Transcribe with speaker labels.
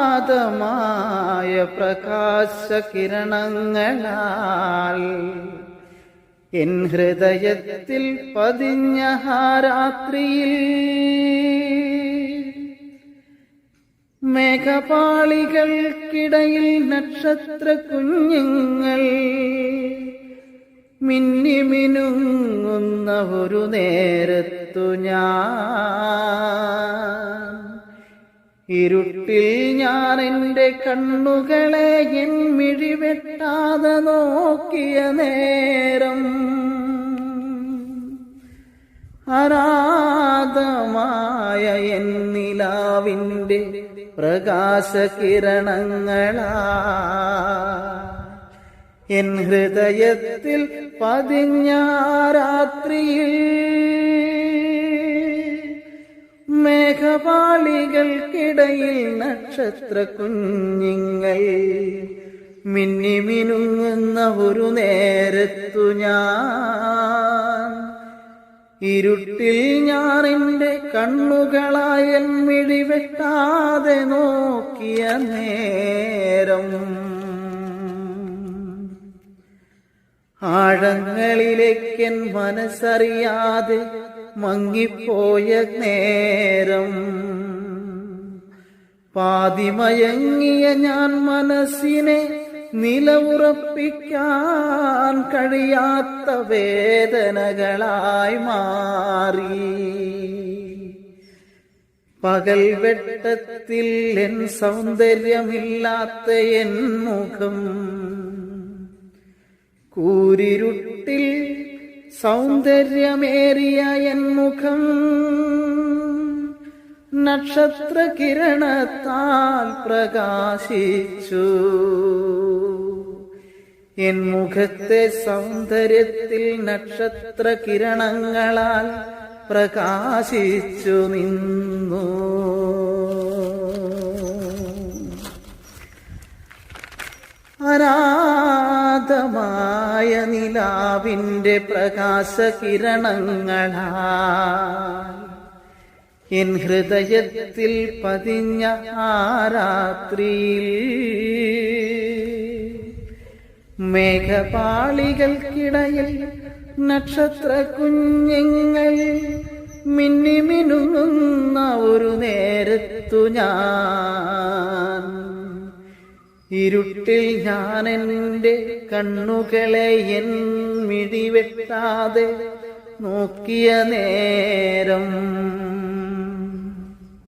Speaker 1: അനാഥമായ പ്രകാശകിരണങ്ങളാൽ N ഹൃദയത്തിൽ പതിഞ്ഞ രാത്രിയിൽ മേഘപാളികൾക്കിടയിൽ നക്ഷത്ര കുഞ്ഞുങ്ങൾ മിന്നിമിനുങ്ങുന്ന ഒരു നേരത്തു ഞാൻ ഇരുട്ടിൽ ഞാൻ എൻ്റെ കണ്ണുകളെ എൻ മിഴിവെട്ടാതെ നോക്കിയ നേരം അനാഥമായ എൻ നിലാവിൻ്റെ പ്രകാശകിരണങ്ങളാ എൻ ഹൃദയത്തിൽ പതിഞ്ഞ രാത്രിയിൽ മേഘപാളികൾക്കിടയിൽ നക്ഷത്ര കുഞ്ഞുങ്ങൾ മിന്നിമിനുങ്ങുന്ന ഒരു നേരത്തു ഞാൻ ഇരുട്ടിൽ ഞാൻ എൻ്റെ കണ്ണുകളായ മിഴിവെട്ടാതെ നോക്കിയ നേരം ആഴങ്ങളിലേക്കൻ മനസ്സറിയാതെ മങ്ങിപ്പോയ നേരം പാതിമയങ്ങിയ ഞാൻ മനസ്സിനെ നിലയുറപ്പിക്കാൻ കഴിയാത്ത വേദനകളായി മാറി. പകൽ വെട്ടത്തിൽ എൻ സൗന്ദര്യമില്ലാത്ത എൻ മുഖം കൂരിരുട്ടിൽ സൗന്ദര്യമേറിയ എൻ മുഖം നക്ഷത്ര കിരണത്താൽ പ്രകാശിച്ചു. എൻ മുഖത്തെ സൗന്ദര്യത്തിൽ നക്ഷത്ര കിരണങ്ങളാൽ പ്രകാശിച്ചു നിന്നു. അനാഥമായ നിലാവിൻ്റെ പ്രകാശകിരണങ്ങളാൽ എൻ ഹൃദയത്തിൽ പതിഞ്ഞ രാത്രിയിൽ മേഘപാളികൾക്കിടയിൽ നക്ഷത്ര കുഞ്ഞുങ്ങൾ മിന്നിമിനുങ്ങുന്ന ഒരു നേരത്തു ഞാൻ ഇരുട്ടിൽ ഞാൻ എൻ്റെ കണ്ണുകളെ എൻ മിഴിവെട്ടാതെ നോക്കിയ നേരം